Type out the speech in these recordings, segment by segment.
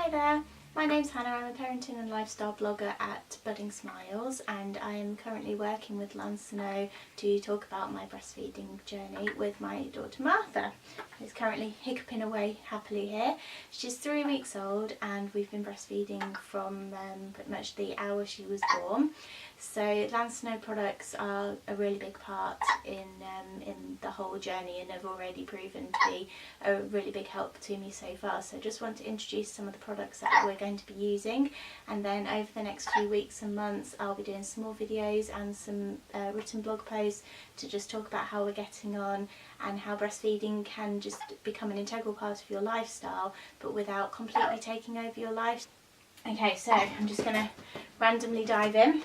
Hi there, my name's Hannah. I'm a parenting and lifestyle blogger at Budding Smiles, and I am currently working with Lansinoh to talk about my breastfeeding journey with my daughter Martha, who's currently hiccuping away happily here. She's 3 weeks old and we've been breastfeeding from pretty much the hour she was born. So Lansinoh products are a really big part in the whole journey and have already proven to be a really big help to me so far. So just want to introduce some of the products that we're going to be using, and then over the next few weeks and months I'll be doing some more videos and some written blog posts to just talk about how we're getting on and how breastfeeding can just become an integral part of your lifestyle but without completely taking over your life. Okay, so I'm just going to randomly dive in.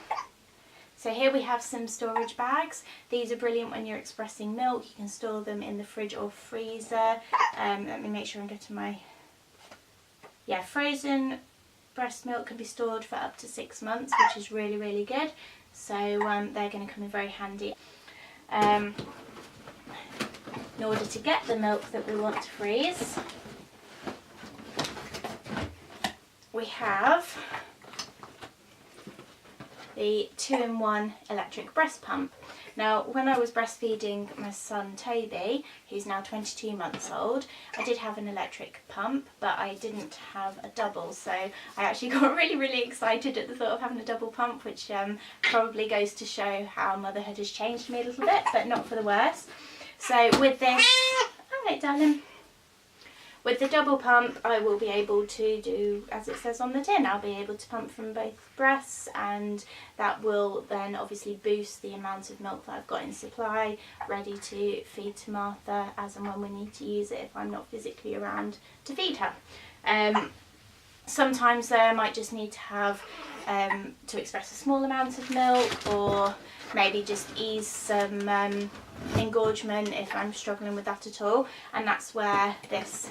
So here we have some storage bags. These are brilliant when you're expressing milk. You can store them in the fridge or freezer. Let me make sure I'm getting my... Yeah, frozen breast milk can be stored for up to 6 months, which is really, really good. So they're going to come in very handy. In order to get the milk that we want to freeze, we have the 2-in-1 electric breast pump. Now, when I was breastfeeding my son Toby, who's now 22 months old, I did have an electric pump, but I didn't have a double, so I actually got really, really excited at the thought of having a double pump, which probably goes to show how motherhood has changed me a little bit, but not for the worse. So with this, alright darling, with the double pump I will be able to do as it says on the tin. I'll be able to pump from both breasts, and that will then obviously boost the amount of milk that I've got in supply, ready to feed to Martha as and when we need to use it if I'm not physically around to feed her. Sometimes I might just need to have to express a small amount of milk, or maybe just ease some engorgement if I'm struggling with that at all, and that's where this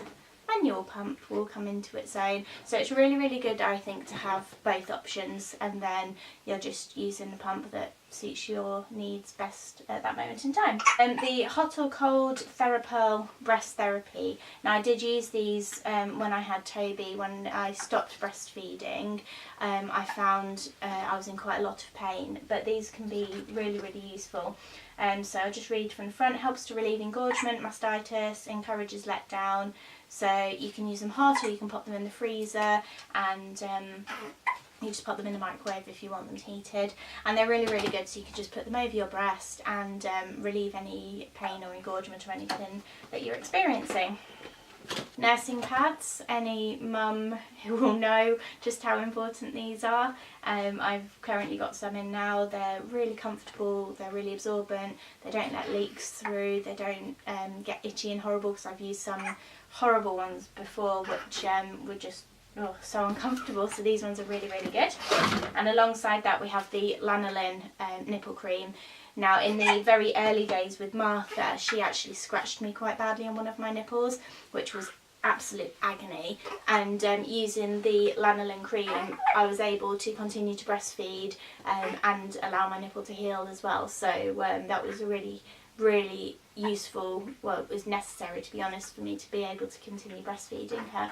manual pump will come into its own. So it's really, really good, I think, to have both options, and then you're just using the pump that suits your needs best at that moment in time. The hot or cold TheraPearl breast therapy. Now, I did use these when I had Toby. When I stopped breastfeeding, I found I was in quite a lot of pain, but these can be really, really useful. So I'll just read from the front. Helps to relieve engorgement, mastitis, encourages letdown. So you can use them hot, or you can pop them in the freezer, and you just pop them in the microwave if you want them heated. And they're really, really good, so you can just put them over your breast and relieve any pain or engorgement or anything that you're experiencing. Nursing pads. Any mum who will know just how important these are. I've currently got some in now. They're really comfortable, they're really absorbent, they don't let leaks through, they don't get itchy and horrible, because I've used some horrible ones before which were just so uncomfortable. So these ones are really, really good. And alongside that we have the Lanolin nipple cream. Now, in the very early days with Martha, she actually scratched me quite badly on one of my nipples, which was absolute agony, and using the Lanolin cream I was able to continue to breastfeed and allow my nipple to heal as well. So that was a really, really useful, well, it was necessary, to be honest, for me to be able to continue breastfeeding her.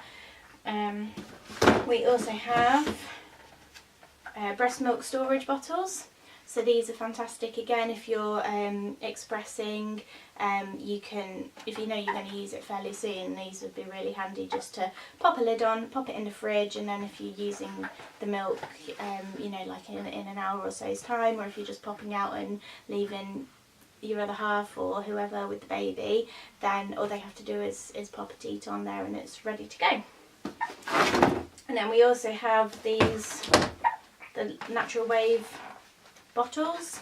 We also have breast milk storage bottles. So these are fantastic again if you're expressing. You can, if you know you're going to use it fairly soon, these would be really handy just to pop a lid on, pop it in the fridge, and then if you're using the milk, you know, like in an hour or so's time, or if you're just popping out and leaving your other half or whoever with the baby, then all they have to do is pop a teat on there and it's ready to go. And then we also have these, the Natural Wave bottles.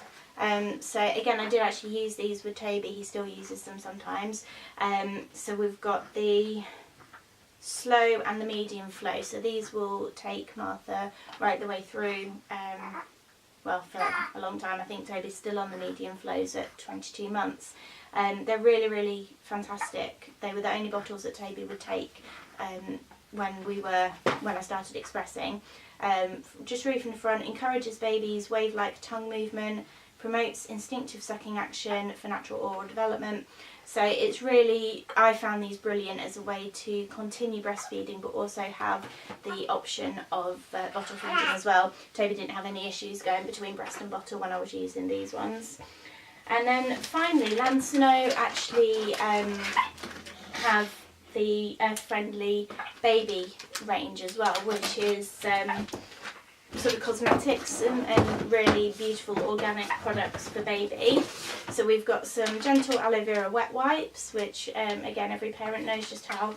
So again, I did actually use these with Toby. He still uses them sometimes. So we've got the slow and the medium flow. So these will take Martha right the way through, well, for a long time. I think Toby's still on the medium flows at 22 months. They're really, really fantastic. They were the only bottles that Toby would take when I started expressing. Just read from the front. Encourages babies' wave-like tongue movement, promotes instinctive sucking action for natural oral development, So it's really, I found these brilliant as a way to continue breastfeeding but also have the option of bottle feeding as well. Toby didn't have any issues going between breast and bottle when I was using these ones. And then finally, Lansinoh actually have the earth-friendly baby range as well, which is sort of cosmetics and really beautiful organic products for baby. So we've got some gentle aloe vera wet wipes, which again, every parent knows just how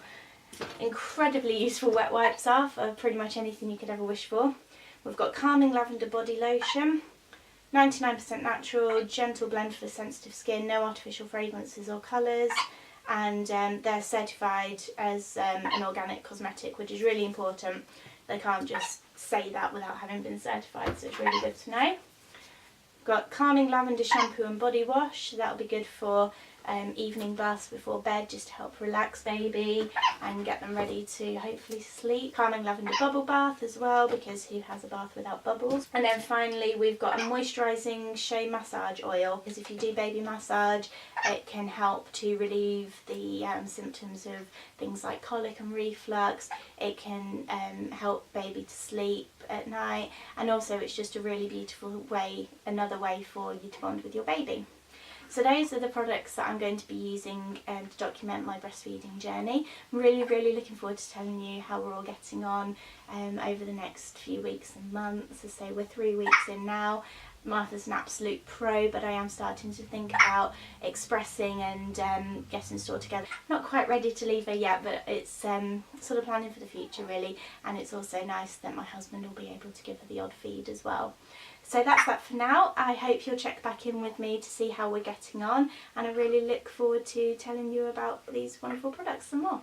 incredibly useful wet wipes are for pretty much anything you could ever wish for. We've got calming lavender body lotion, 99% natural, gentle blend for sensitive skin, no artificial fragrances or colours, and they're certified as an organic cosmetic, which is really important. They can't just say that without having been certified, so it's really good to know. Got calming lavender shampoo and body wash, that'll be good for evening baths before bed, just to help relax baby and get them ready to hopefully sleep. Calming lavender bubble bath as well, because who has a bath without bubbles? And then finally we've got a moisturising shea massage oil, because if you do baby massage it can help to relieve the symptoms of things like colic and reflux. It can help baby to sleep at night, and also it's just a really beautiful way, another way for you to bond with your baby. So those are the products that I'm going to be using to document my breastfeeding journey. I'm really looking forward to telling you how we're all getting on over the next few weeks and months. As I say, we're 3 weeks in now. Martha's an absolute pro, but I am starting to think about expressing and getting stored together. Not quite ready to leave her yet, but it's sort of planning for the future really, and it's also nice that my husband will be able to give her the odd feed as well. So that's that for now. I hope you'll check back in with me to see how we're getting on, and I really look forward to telling you about these wonderful products some more.